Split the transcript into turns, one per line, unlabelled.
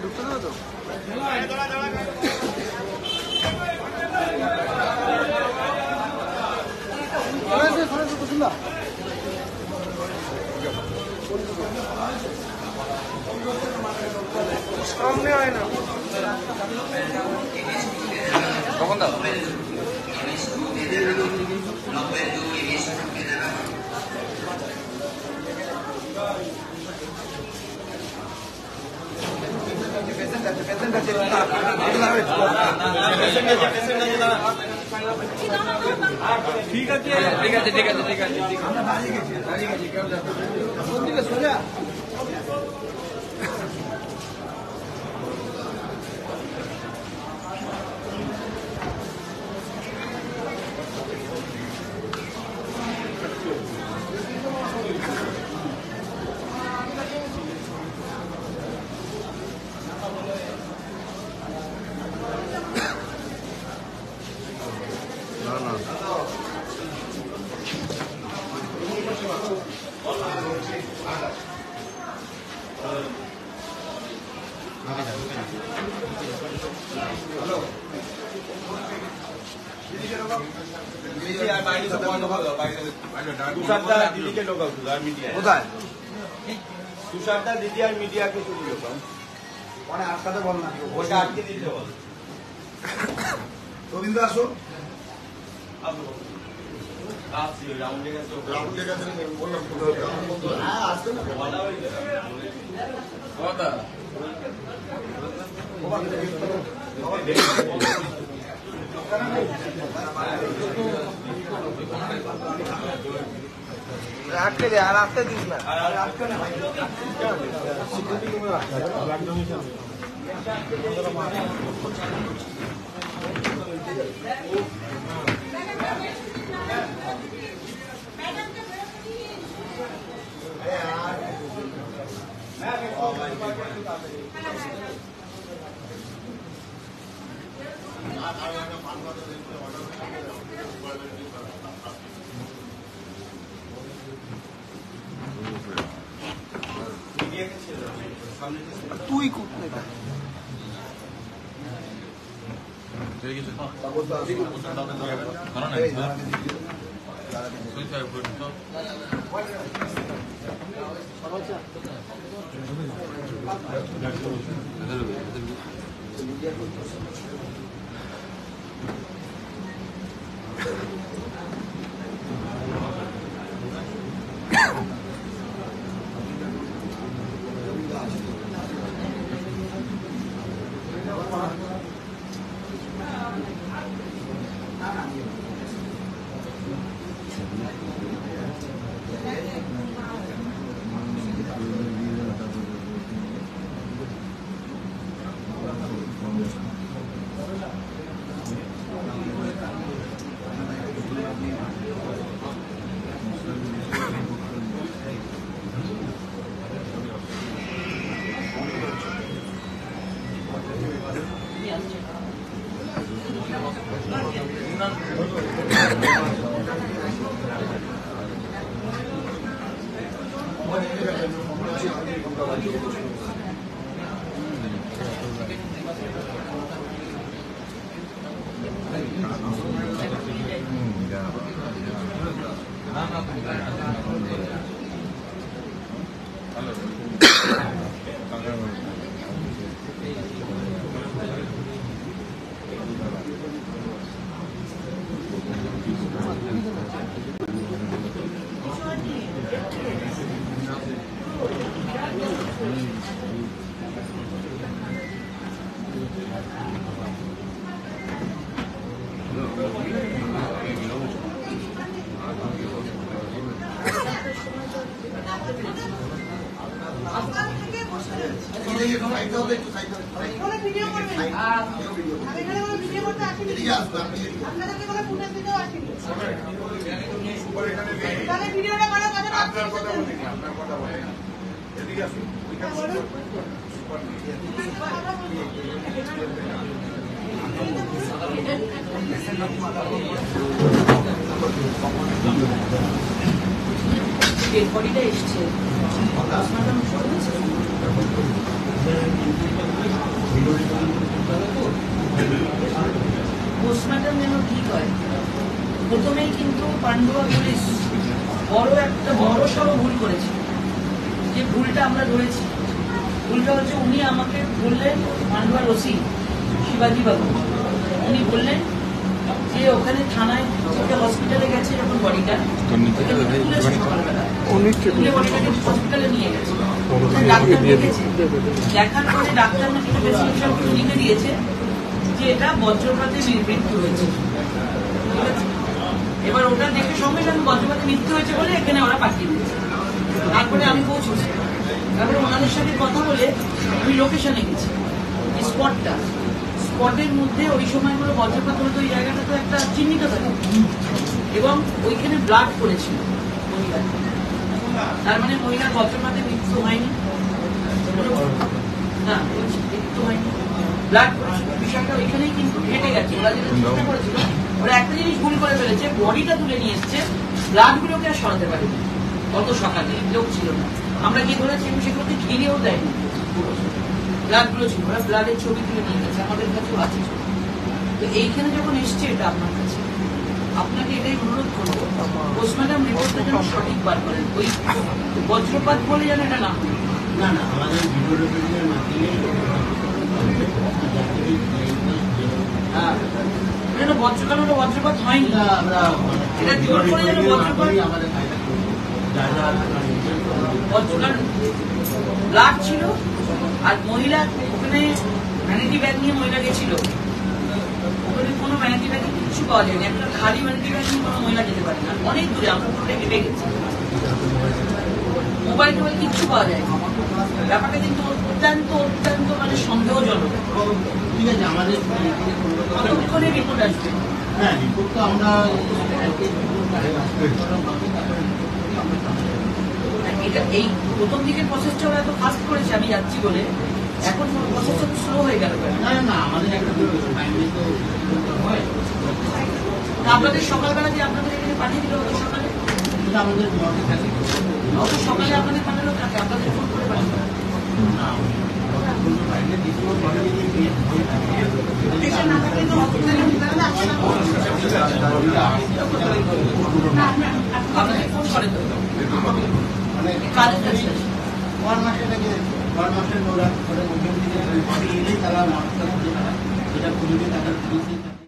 ঢুকতে দেবে তো সামনে হয় না কখন দাও ঠিক আছে ঠিক আছে ঠিক আছে ঠিক আছে আমরা দাঁড়িয়ে গেছি কেউ যাবে সোজা তুষারদা দিদি আর মিডিয়াকে চলে যেত মানে আটকাতে বল না ওটা আটকে দিতে বল রবীন্দ্র আসো আটকে দে আর আসতে দিস না তুই কোথায়
ডেড বডিটা এসছে পোস্টমর্টম যেন ঠিক হয়। প্রথমেই কিন্তু পান্ডুয়া পুলিশ বড় সড়ো ভুল করেছে। যে ভুলটা আমরা ধরেছি, ভুলটা হচ্ছে উনি আমাকে বললেন, পান্ডুয়ার ওসি শিবাজি বাবু, উনি বললেন যে ওখানে থানায় হসপিটালে গেছে যখন বডিটা হসপিটালে নিয়ে গেছে, ডাক্তার দেখেছে, দেখার পরে ডাক্তার নাকি প্রেসক্রিপশন লিখে দিয়েছে যে এটা বজ্রপাতে মৃত্যু হয়েছে। এবার ওটা দেখে সঙ্গে সঙ্গে বজ্রপাতে মৃত্যু হয়েছে বলে এখানে ওরা পাঠিয়ে দিয়েছে। তারপরে আমি পৌঁছেছি, তারপরে ওনাদের সাথে কথা বলে আমি লোকেশনে গেছি। স্পটের মধ্যে ওই সময়গুলো বজ্রপাত হতো, ওই জায়গাটা তো একটা চিহ্নিত থাকে এবং ওইখানে ব্লাড পড়েছিল মহিলার। তার মানে মহিলার বজ্রপাতে মৃত্যু হয়নি, না মৃত্যু হয়নি, ব্লাড পড়েছিল। বিষয়টা ওইখানেই কিন্তু ঘেটে গেছে। ওরা যেটা চেষ্টা করেছিল, ওরা একটা জিনিস ভুল করে ফেলেছে, বডিটা তুলে নিয়ে এসছে, ব্লাড গুলোকে আর সরাতে পারেনি। অত সকালে লোক ছিল না, আমরা কি ধরেছি সেগুলোকে ঘিরেও দেয়নি, ব্লাড গুলো ছিল, ওরা ব্লাডের ছবি তুলে নিয়ে গেছে, আমাদের কাছেও আছে। তো এইখানে যখন এসছে এটা আপনার কাছে, আপনাকে এটাই অনুরোধ করবো, পোস্টমর্টম রিপোর্টটা যেন সঠিক বার করেন। ওই বজ্রপাত বলে যেন এটা না হয়।
না না, আমাদের ভিডিওর মাধ্যমে
বজ্রপাত হয়নি, এটা জোর করে যেন বজ্রপাত ব্লাড ছিল। আর মহিলা ওখানে ভ্যানিটি ব্যাগ নিয়ে মহিলা গেছিল, ওখানে কোনো ভ্যানিটি ব্যাগে কিচ্ছু পাওয়া যায়নি, একটা খালি ভ্যানিটি ব্যাগ নিয়ে কোনো মহিলা যেতে পারে না, অনেক দূরে, আমরা পুরোটা হেঁটে গেছি, মোবাইল টোবাইল কিচ্ছু পাওয়া যায় না। ব্যাপারটা কিন্তু অত্যন্ত অত্যন্ত মানে সন্দেহজনক।
ঠিক আছে, আমাদের
কতক্ষণে রিপোর্ট আসবে?
হ্যাঁ, রিপোর্ট তো আমরা
এটা এই প্রথম দিকের প্রসেসটা ওরা এত ফাস্ট করেছে আমি যাচ্ছি বলে, এখন প্রসেসটা তো স্লো হয়ে গেল।
না না, আমাদের একটা টাইমে তো হয়।
আপনাদের সকালবেলা যে আপনাদের এখানে পাঠিয়ে দিল, অত সকালে
আমাদের মর্গে থাকে,
অত সকালে আপনাদের পাঠালো থাকে, আপনাদের ফোন করে পাঠালো আপনাদের ফোন করে তো কাজের কাছে
ওরা মুখ্যমন্ত্রী এলেই তারা মাঠটা যেটা পুলিশে তাদের